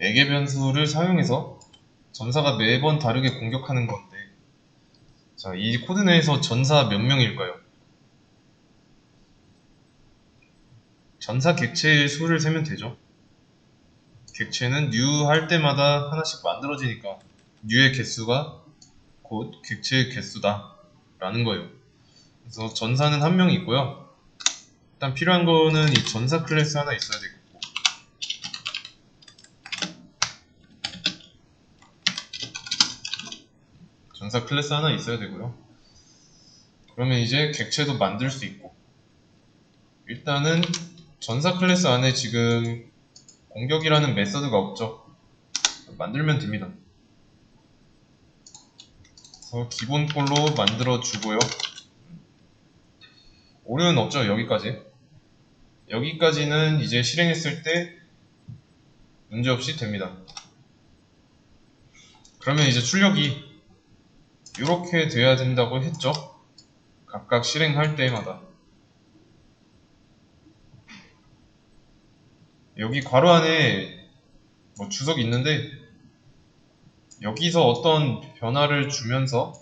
매개 변수를 사용해서 전사가 매번 다르게 공격하는 건데, 자, 이 코드 내에서 전사 몇 명일까요? 전사 객체의 수를 세면 되죠. 객체는 new 할 때마다 하나씩 만들어지니까 new의 개수가 곧 객체의 개수다 라는 거예요. 그래서 전사는 한 명 있고요. 일단 필요한 거는 이 전사 클래스 하나 있어야 되겠고, 전사 클래스 하나 있어야 되고요. 그러면 이제 객체도 만들 수 있고, 일단은 전사 클래스 안에 지금 공격이라는 메서드가 없죠. 만들면 됩니다. 그래서 기본 꼴로 만들어 주고요. 오류는 없죠. 여기까지는 이제 실행했을 때 문제없이 됩니다. 그러면 이제 출력이 이렇게 돼야 된다고 했죠. 각각 실행할 때마다. 여기 괄호 안에 뭐 주석이 있는데, 여기서 어떤 변화를 주면서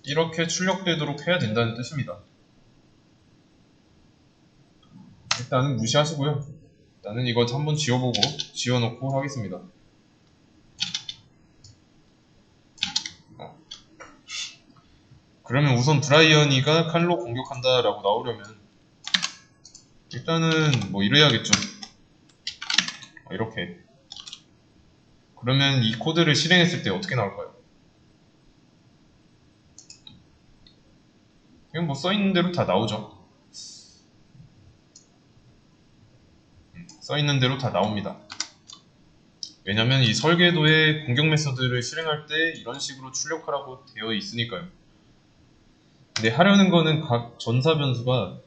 이렇게 출력되도록 해야 된다는 뜻입니다. 일단은 무시하시고요. 일단은 이거 한번 지워놓고 하겠습니다. 그러면 우선 브라이언이가 칼로 공격한다 라고 나오려면 일단은 뭐 이래야겠죠. 이렇게. 그러면 이 코드를 실행했을 때 어떻게 나올까요? 그냥 뭐 써있는 대로 다 나오죠. 써있는 대로 다 나옵니다. 왜냐면 이 설계도에 공격 메서드를 실행할 때 이런 식으로 출력하라고 되어 있으니까요. 근데 하려는 거는 각 전사 변수가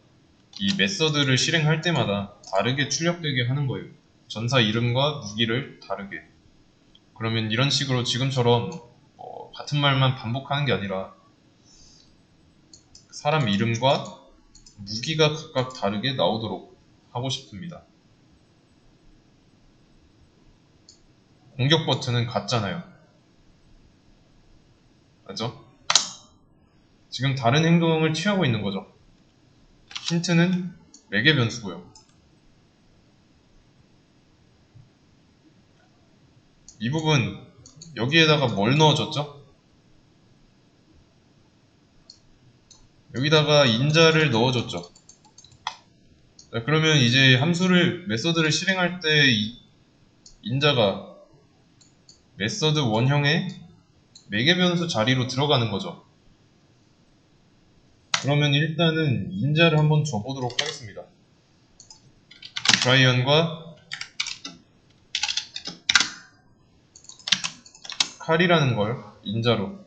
이 메서드를 실행할 때마다 다르게 출력되게 하는 거예요. 전사 이름과 무기를 다르게. 그러면 이런 식으로 지금처럼 같은 말만 반복하는 게 아니라 사람 이름과 무기가 각각 다르게 나오도록 하고 싶습니다. 공격 버튼은 같잖아요. 맞죠? 지금 다른 행동을 취하고 있는 거죠. 힌트는 매개 변수고요. 이 부분 여기에다가 뭘 넣어줬죠? 여기다가 인자를 넣어줬죠. 자, 그러면 이제 메서드를 실행할 때 이 인자가 메서드 원형의 매개 변수 자리로 들어가는 거죠. 그러면 일단은 인자를 한번 줘보도록 하겠습니다. 브라이언과 칼이라는 걸 인자로.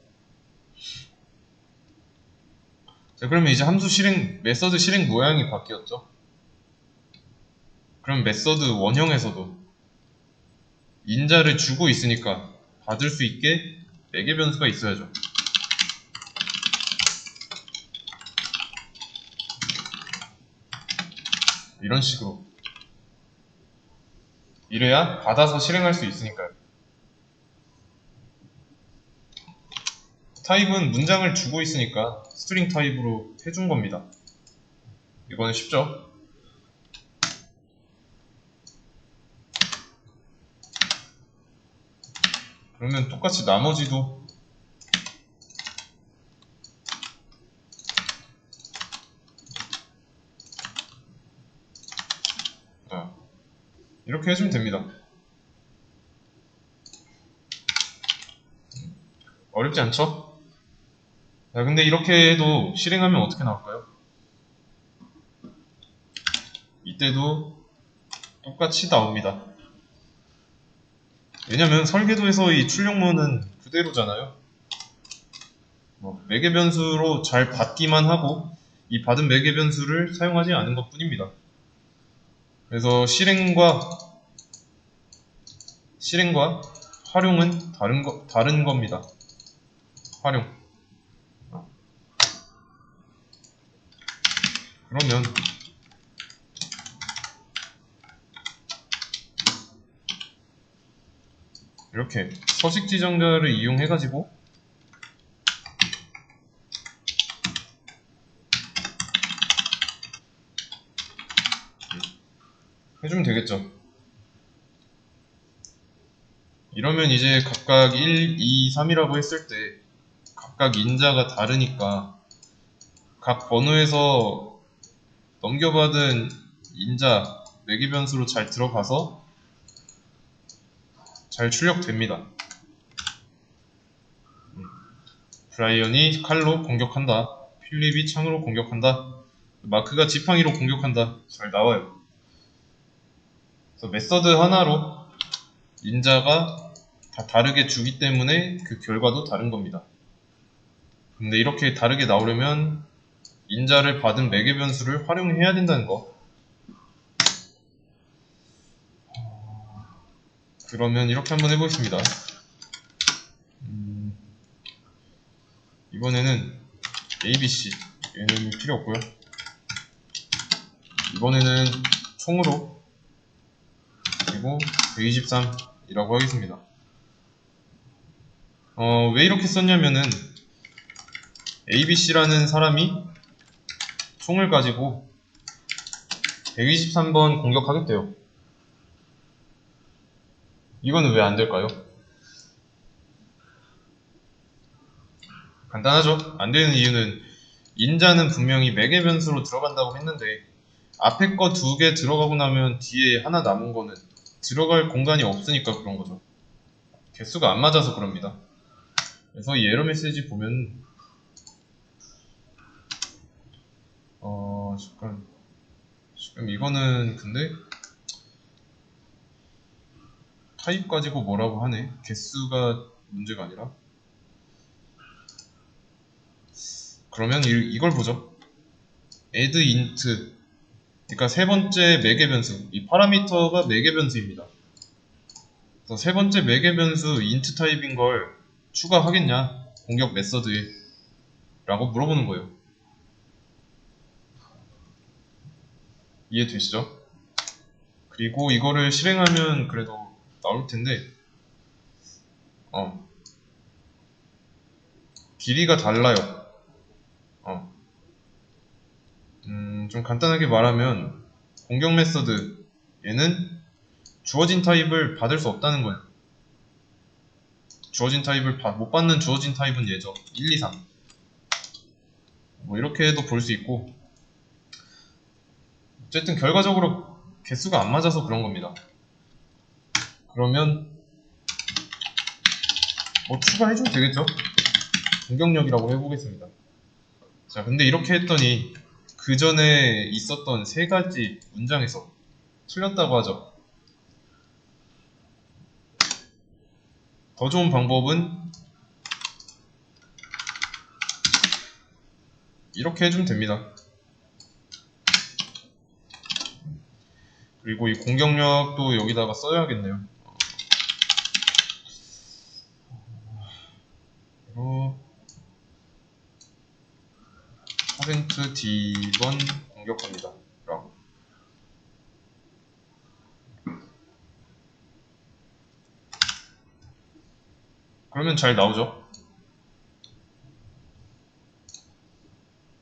자, 그러면 이제 메서드 실행 모양이 바뀌었죠. 그럼 메서드 원형에서도 인자를 주고 있으니까 받을 수 있게 매개 변수가 있어야죠. 이런 식으로. 이래야 받아서 실행할 수 있으니까요. 타입은 문장을 주고 있으니까 스트링 타입으로 해준 겁니다. 이거는 쉽죠? 그러면 똑같이 나머지도 이렇게 해주면 됩니다. 어렵지 않죠? 자, 근데 이렇게 해도 실행하면 어떻게 나올까요? 이때도 똑같이 나옵니다. 왜냐면 설계도에서 이 출력문은 그대로잖아요. 매개 변수로 잘 받기만 하고 이 받은 매개 변수를 사용하지 않은 것 뿐입니다. 그래서 실행과 활용은 다른 겁니다. 활용. 그러면 이렇게 서식 지정자를 이용해가지고 해주면 되겠죠. 이러면 이제 각각 1, 2, 3이라고 했을 때 각각 인자가 다르니까 각 번호에서 넘겨받은 인자 매개 변수로 잘 들어가서 잘 출력됩니다. 브라이언이 칼로 공격한다. 필립이 창으로 공격한다. 마크가 지팡이로 공격한다. 잘 나와요. 그래서 메서드 하나로 인자가 다 다르게 주기 때문에 그 결과도 다른 겁니다. 근데 이렇게 다르게 나오려면 인자를 받은 매개 변수를 활용해야 된다는 거. 그러면 이렇게 한번 해보겠습니다. 이번에는 ABC 얘는 필요 없고요. 이번에는 총으로 그리고 123이라고 하겠습니다. 왜 이렇게 썼냐면은 ABC라는 사람이 총을 가지고 123번 공격하겠대요. 이거는 왜 안 될까요? 간단하죠? 안 되는 이유는 인자는 분명히 매개 변수로 들어간다고 했는데 앞에 거 2개 들어가고 나면 뒤에 하나 남은 거는 들어갈 공간이 없으니까 그런 거죠. 개수가 안 맞아서 그럽니다. 그래서 이 에러 메시지 보면 지금 이거는 근데 타입 가지고 뭐라고 하네. 개수가 문제가 아니라. 그러면 이걸 보죠. add int. 그러니까 세 번째 매개 변수. 이 파라미터가 매개 변수입니다. 그래서 세 번째 매개 변수 int 타입인 걸 추가하겠냐? 공격 메서드에 라고 물어보는 거예요. 이해되시죠? 그리고 이거를 실행하면 그래도 나올 텐데 길이가 달라요. 좀 간단하게 말하면 공격 메서드 얘는 주어진 타입을 받을 수 없다는 거예요. 주어진 타입을 못 받는 주어진 타입은 얘죠. 1, 2, 3 뭐 이렇게도 볼 수 있고 어쨌든 결과적으로 개수가 안 맞아서 그런 겁니다. 그러면 뭐 추가해주면 되겠죠? 공격력이라고 해보겠습니다. 자, 근데 이렇게 했더니 그 전에 있었던 세 가지 문장에서 틀렸다고 하죠. 더 좋은 방법은 이렇게 해주면 됩니다. 그리고 이 공격력도 여기다가 써야겠네요. 그리고 %D번 공격합니다. 라고. 그러면 잘 나오죠?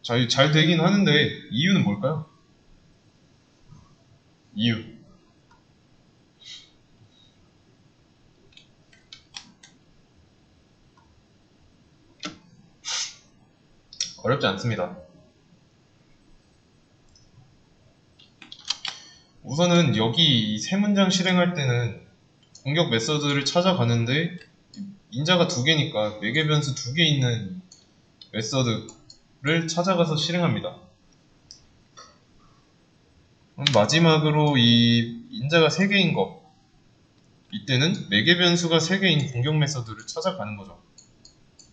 잘 되긴 하는데 이유는 뭘까요? 이유. 어렵지 않습니다. 우선은 여기 이 세 문장 실행할 때는 공격 메서드를 찾아가는데 인자가 2개니까 매개 변수 2개 있는 메서드를 찾아가서 실행합니다. 마지막으로 이 인자가 3개인 거 이때는 매개 변수가 3개인 공격 메서드를 찾아가는 거죠.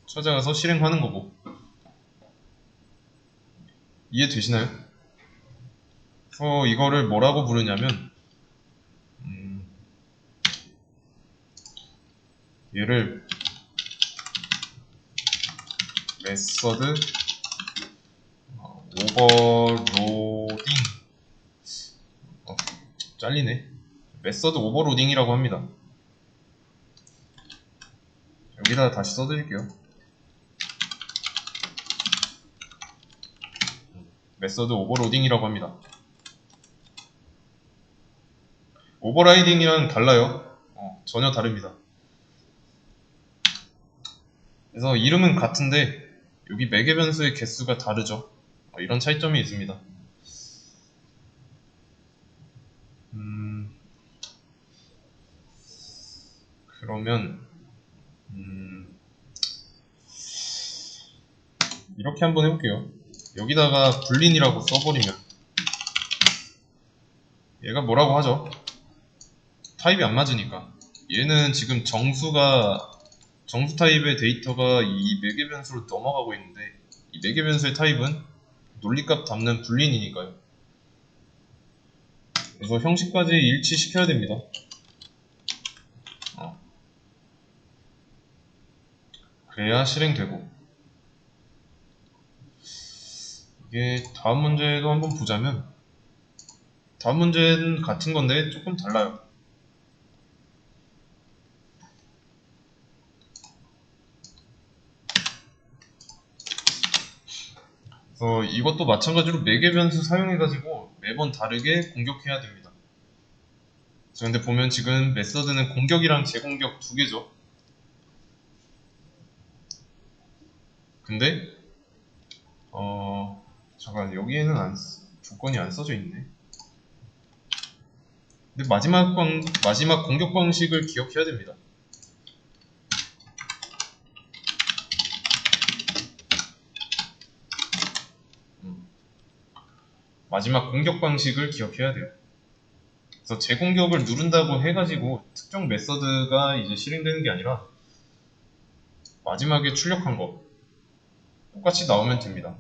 찾아가서 실행하는 거고. 이해되시나요? 그래서 이거를 뭐라고 부르냐면 얘를 메서드 오버로딩 잘리네. 메서드 오버로딩이라고 합니다. 여기다 다시 써드릴게요. 메서드 오버로딩이라고 합니다. 오버라이딩이랑 달라요. 전혀 다릅니다. 그래서 이름은 같은데 여기 매개 변수의 개수가 다르죠. 이런 차이점이 있습니다. 그러면 이렇게 한번 해볼게요. 여기다가 불린이라고 써버리면 얘가 뭐라고 하죠? 타입이 안 맞으니까. 얘는 지금 정수 타입의 데이터가 이 매개 변수로 넘어가고 있는데 이 매개 변수의 타입은 논리값 담는 불린이니까요. 그래서 형식까지 일치시켜야 됩니다. 그래야 실행되고. 이게 다음 문제도 한번 보자면 다음 문제는 같은 건데 조금 달라요. 그래서 이것도 마찬가지로 매개 변수 사용해가지고 매번 다르게 공격해야 됩니다. 근데 보면 지금 메서드는 공격이랑 재공격 두 개죠. 근데 잠깐 여기에는 조건이 안 써져 있네. 근데 마지막 공격 방식을 기억해야 됩니다. 마지막 공격 방식을 기억해야 돼요. 그래서 재공격을 누른다고 해가지고 특정 메서드가 이제 실행되는 게 아니라 마지막에 출력한 거 똑같이 나오면 됩니다.